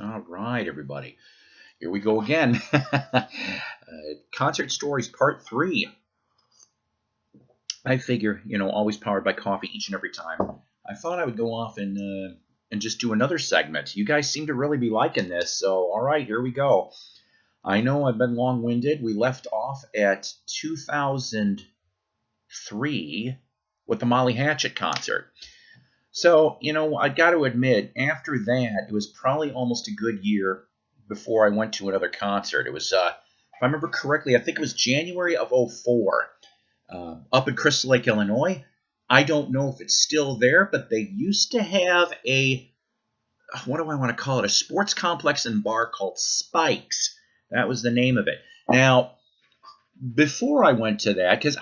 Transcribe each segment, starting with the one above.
All right, everybody. Here we go again. Concert Stories Part 3. I figure, always powered by coffee each and every time. I thought I would go off and just do another segment. You guys seem to really be liking this, so all right, here we go. I know I've been long-winded. We left off at 2003 with the Molly Hatchet concert. So, I got to admit, after that, it was probably almost a good year before I went to another concert. It was, if I remember correctly, I think it was January of '04, up in Crystal Lake, Illinois. I don't know if it's still there, but they used to have what do I want to call it, a sports complex and bar called Spikes. That was the name of it. Now, before I went to that, because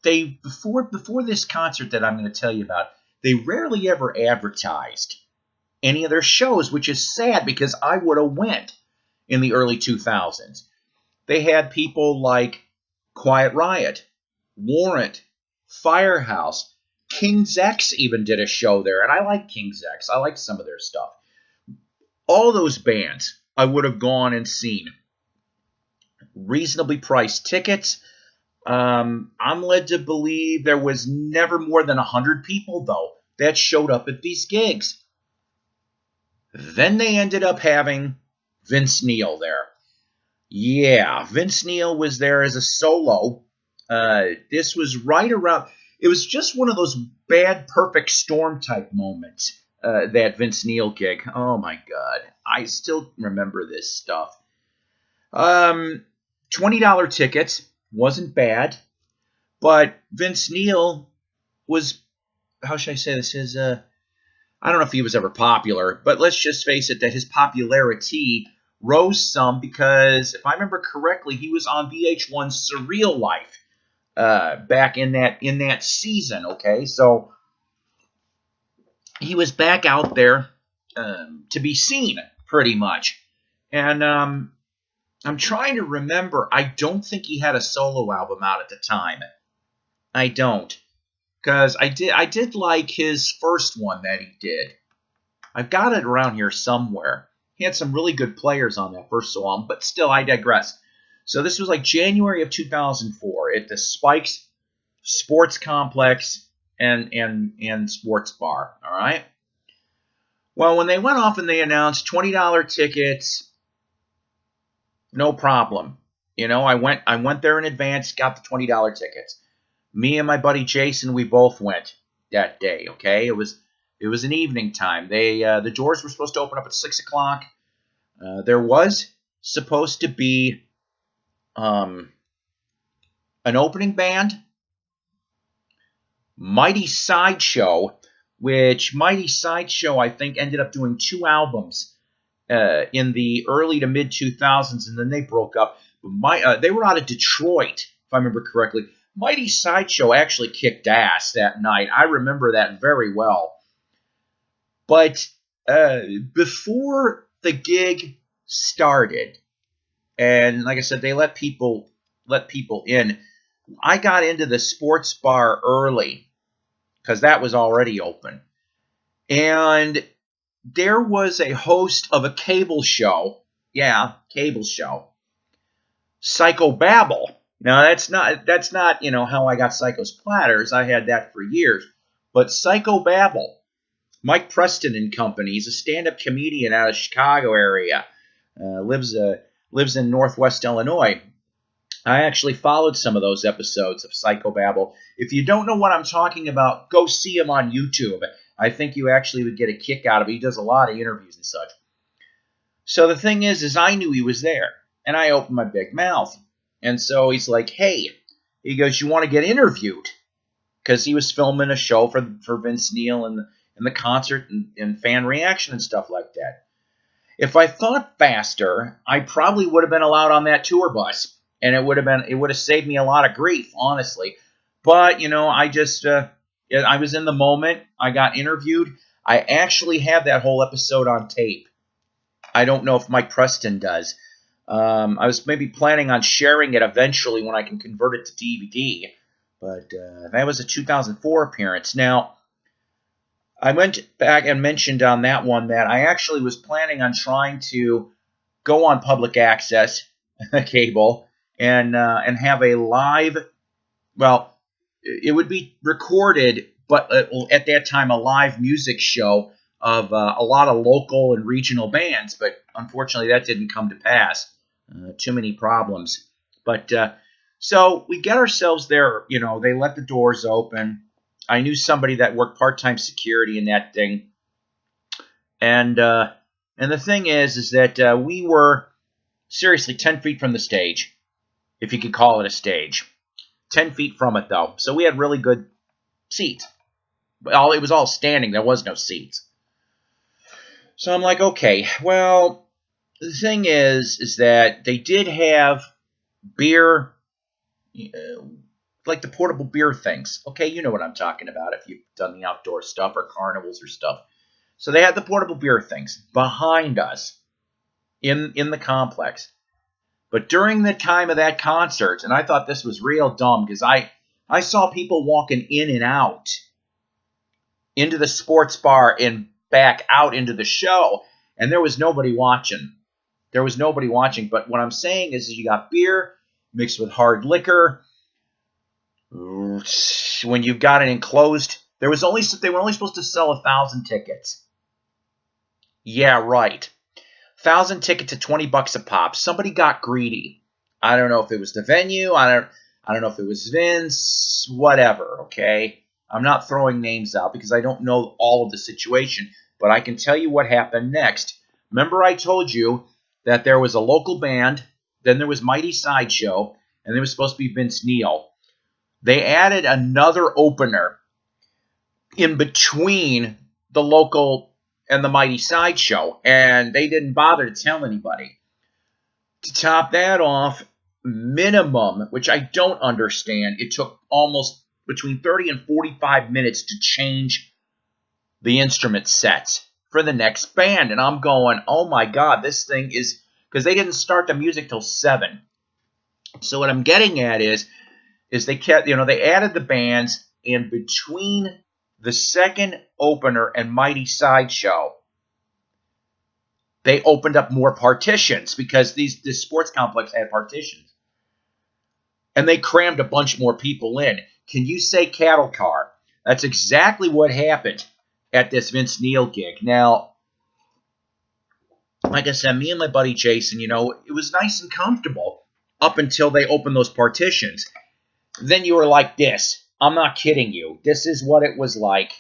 before this concert that I'm going to tell you about, they rarely ever advertised any of their shows, which is sad because I would have went in the early 2000s. They had people like Quiet Riot, Warrant, Firehouse, King's X even did a show there, and I like King's X. I like some of their stuff. All those bands I would have gone and seen. Reasonably priced tickets. I'm led to believe there was never more than 100 people, though, that showed up at these gigs. Then they ended up having Vince Neil there. Yeah, Vince Neil was there as a solo. This was right around... It was just one of those bad perfect storm type moments, that Vince Neil gig. Oh, my God. I still remember this stuff. $20 tickets. Wasn't bad, but Vince Neil was, how should I say this, I don't know if he was ever popular, but let's just face it that his popularity rose some because, if I remember correctly, he was on VH1's Surreal Life back in that season, okay? So he was back out there to be seen, pretty much. And I'm trying to remember. I don't think he had a solo album out at the time. I don't. Because I did like his first one that he did. I've got it around here somewhere. He had some really good players on that first song, but still, I digress. So this was like January of 2004 at the Spikes Sports Complex and Sports Bar. All right? Well, when they went off and they announced $20 tickets... No problem. I went there in advance, got the $20 tickets. Me and my buddy Jason, we both went that day, okay? It was an evening time. The doors were supposed to open up at 6 o'clock. There was supposed to be an opening band, Mighty Sideshow, which Mighty Sideshow, I think, ended up doing 2 albums in the early to mid 2000s, and then they broke up. They were out of Detroit, if I remember correctly. Mighty Sideshow actually kicked ass that night. I remember that very well. But before the gig started, and like I said, they let people in. I got into the sports bar early because that was already open, and there was a host of a cable show. Yeah, cable show. Psycho. Now, that's not how I got Psycho's Platters. I had that for years. But Psycho. Mike Preston and Company. He's a stand-up comedian out of Chicago area. Lives in Northwest Illinois. I actually followed some of those episodes of Psycho. If you don't know what I'm talking about, go see him on YouTube. I think you actually would get a kick out of it. He does a lot of interviews and such. So the thing is I knew he was there, and I opened my big mouth. And so he's like, hey, he goes, you want to get interviewed? Because he was filming a show for Vince Neil and the concert and fan reaction and stuff like that. If I thought faster, I probably would have been allowed on that tour bus, and it would have saved me a lot of grief, honestly. But I was in the moment. I got interviewed. I actually have that whole episode on tape. I don't know if Mike Preston does. I was maybe planning on sharing it eventually when I can convert it to DVD. But that was a 2004 appearance. Now, I went back and mentioned on that one that I actually was planning on trying to go on public access cable and have a live. Well, it would be recorded, but at that time a live music show of a lot of local and regional bands. But unfortunately, that didn't come to pass. Too many problems. But so we get ourselves there. You know, they let the doors open. I knew somebody that worked part-time security in that thing, and the thing is that we were seriously 10 feet from the stage, if you could call it a stage. 10 feet from it, though, so we had really good seats. Well, it was all standing. There was no seats. So I'm like, okay, well, the thing is that they did have beer, like the portable beer things. Okay, you know what I'm talking about if you've done the outdoor stuff or carnivals or stuff. So they had the portable beer things behind us in the complex. But during the time of that concert, and I thought this was real dumb because I saw people walking in and out into the sports bar and back out into the show, and there was nobody watching. There was nobody watching. But what I'm saying is you got beer mixed with hard liquor. When you've got an enclosed, they were only supposed to sell 1,000 tickets. Yeah, right. 1,000 tickets at $20 a pop. Somebody got greedy. I don't know if it was the venue. I don't know if it was Vince. Whatever. Okay, I'm not throwing names out because I don't know all of the situation, but I can tell you what happened next. Remember, I told you that there was a local band, then there was Mighty Sideshow, and there was supposed to be Vince Neil. They added another opener in between the local and the Mighty Sideshow, and they didn't bother to tell anybody. To top that off, minimum, which I don't understand, it took almost between 30 and 45 minutes to change the instrument sets for the next band. And I'm going, oh my God, this thing is, because they didn't start the music till 7. So what I'm getting at is they kept, they added the bands, and between the second opener and Mighty Sideshow, they opened up more partitions because this sports complex had partitions. And they crammed a bunch more people in. Can you say cattle car? That's exactly what happened at this Vince Neil gig. Now, like I said, me and my buddy Jason, it was nice and comfortable up until they opened those partitions. Then you were like this. I'm not kidding you. This is what it was like.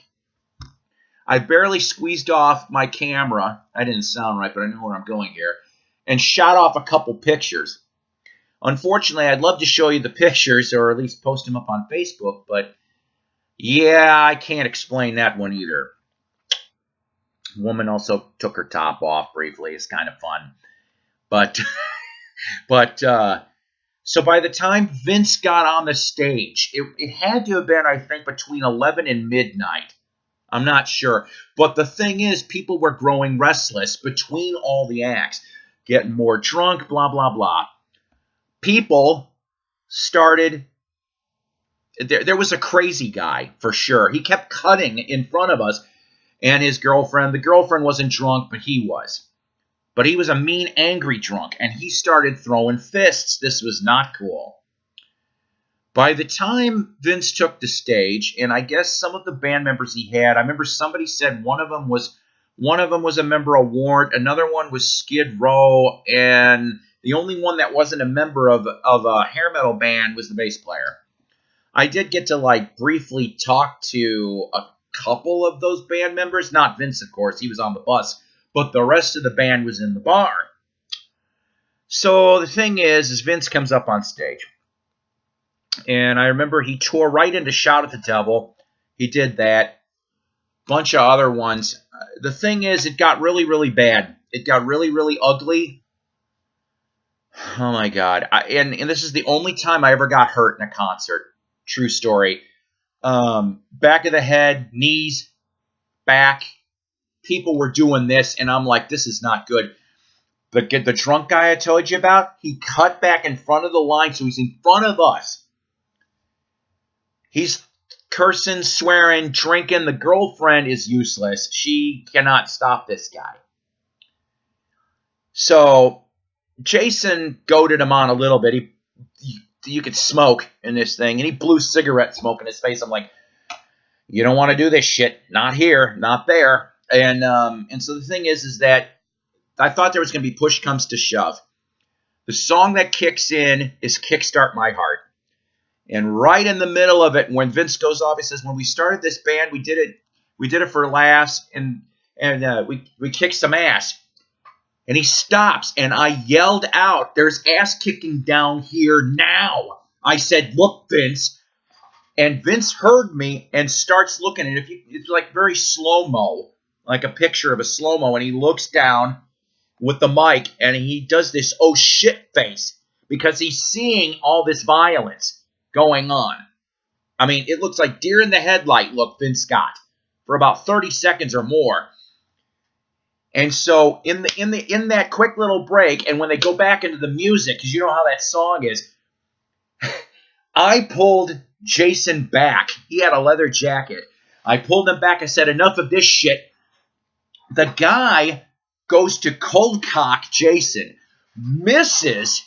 I barely squeezed off my camera. I didn't sound right, but I know where I'm going here. And shot off a couple pictures. Unfortunately, I'd love to show you the pictures or at least post them up on Facebook, but yeah, I can't explain that one either. Woman also took her top off briefly. It's kind of fun. But so by the time Vince got on the stage, it had to have been, I think, between 11 and midnight. I'm not sure. But the thing is, people were growing restless between all the acts, getting more drunk, blah, blah, blah. People started... There was a crazy guy, for sure. He kept cutting in front of us and his girlfriend. The girlfriend wasn't drunk, but he was. But he was a mean, angry drunk, and he started throwing fists. This was not cool. By the time Vince took the stage, and I guess some of the band members he had, I remember somebody said one of them was a member of Warrant, another one was Skid Row, and the only one that wasn't a member of a hair metal band was the bass player. I did get to briefly talk to a couple of those band members, not Vince, of course, he was on the bus, but the rest of the band was in the bar. So the thing is Vince comes up on stage. And I remember he tore right into Shout at the Devil. He did that. Bunch of other ones. The thing is, it got really, really bad. It got really, really ugly. Oh, my God. And this is the only time I ever got hurt in a concert. True story. Back of the head, knees, back. People were doing this, and I'm like, this is not good. The drunk guy I told you about, he cut back in front of the line, so he's in front of us. He's cursing, swearing, drinking. The girlfriend is useless. She cannot stop this guy. So Jason goaded him on a little bit. You could smoke in this thing, and he blew cigarette smoke in his face. I'm like, you don't want to do this shit. Not here, not there. And so the thing is that I thought there was going to be push comes to shove. The song that kicks in is Kickstart My Heart. And right in the middle of it, when Vince goes off, he says, when we started this band, we did it for laughs, and we kicked some ass. And he stops, and I yelled out, there's ass kicking down here now. I said, look, Vince. And Vince heard me and starts looking. And it's like very slow-mo, like a picture of a slow-mo. And he looks down with the mic, and he does this oh shit face because he's seeing all this violence going on. I mean, it looks like deer in the headlight look Vince got for about 30 seconds or more. And so in that quick little break, and when they go back into the music, because you know how that song is, I pulled Jason back. He had a leather jacket. I pulled him back. I said, enough of this shit. The guy goes to cold cock Jason, misses,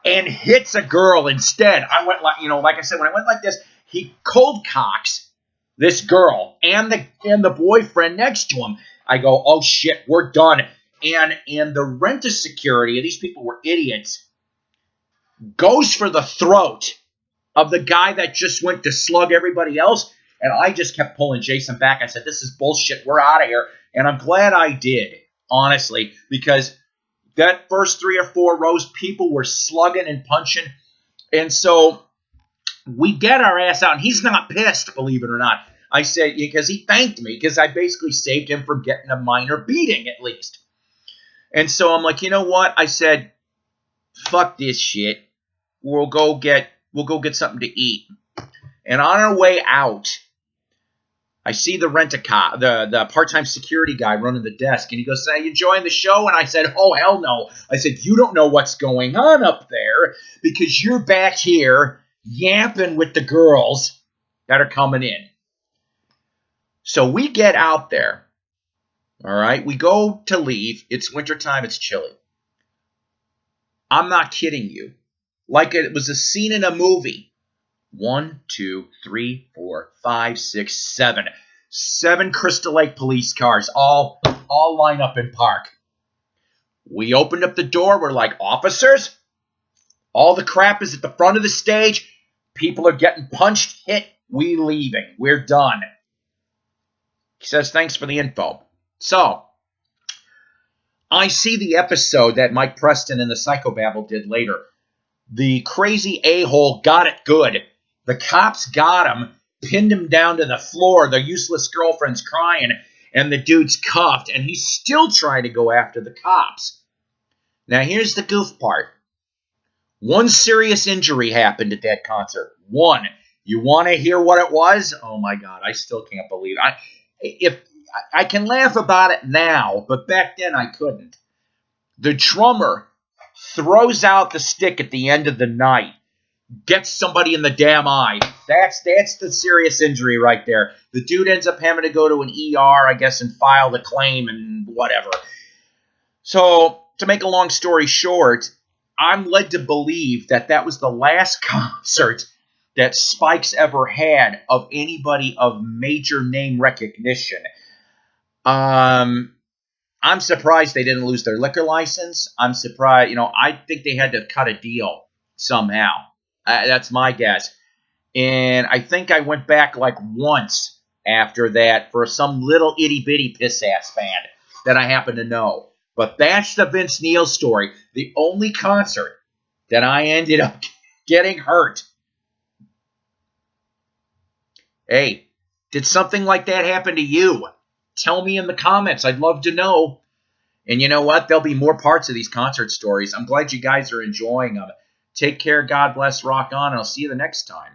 and hits a girl instead. I went like, like I said, when I went like this, he cold cocks this girl and the boyfriend next to him. I go, oh shit, we're done. And the rent-a-security, and these people were idiots, goes for the throat of the guy that just went to slug everybody else. And I just kept pulling Jason back. I said, this is bullshit. We're out of here. And I'm glad I did, honestly, because that first 3 or 4 rows, people were slugging and punching. And so we get our ass out. And he's not pissed, believe it or not. I said, because he thanked me, because I basically saved him from getting a minor beating at least. And so I'm like, you know what? I said, fuck this shit. We'll go get something to eat. And on our way out, I see the rent-a-car, the part-time security guy running the desk, and he goes, are you enjoying the show? And I said, oh, hell no. I said, you don't know what's going on up there because you're back here yapping with the girls that are coming in. So we get out there, all right? We go to leave. It's wintertime. It's chilly. I'm not kidding you. Like it was a scene in a movie. 1, 2, 3, 4, 5, 6, 7. 7 Crystal Lake police cars all line up in park. We opened up the door. We're like, officers, all the crap is at the front of the stage. People are getting punched, hit. We leaving. We're done. He says, thanks for the info. So I see the episode that Mike Preston and the Psychobabble did later. The crazy a-hole got it good. The cops got him, pinned him down to the floor. The useless girlfriend's crying, and the dude's cuffed, and he's still trying to go after the cops. Now, here's the goof part. 1 serious injury happened at that concert. 1. You want to hear what it was? Oh, my God. I still can't believe it. If I can laugh about it now, but back then I couldn't. The drummer throws out the stick at the end of the night, gets somebody in the damn eye. That's the serious injury right there. The dude ends up having to go to an ER, I guess, and file the claim and whatever. So, to make a long story short, I'm led to believe that was the last concert that Spike's ever had of anybody of major name recognition. I'm surprised they didn't lose their liquor license. I'm surprised, I think they had to cut a deal somehow. That's my guess. And I think I went back like once after that for some little itty-bitty piss-ass band that I happen to know. But that's the Vince Neil story. The only concert that I ended up getting hurt. Hey, did something like that happen to you? Tell me in the comments. I'd love to know. And you know what? There'll be more parts of these concert stories. I'm glad you guys are enjoying them. Take care. God bless. Rock on. And I'll see you the next time.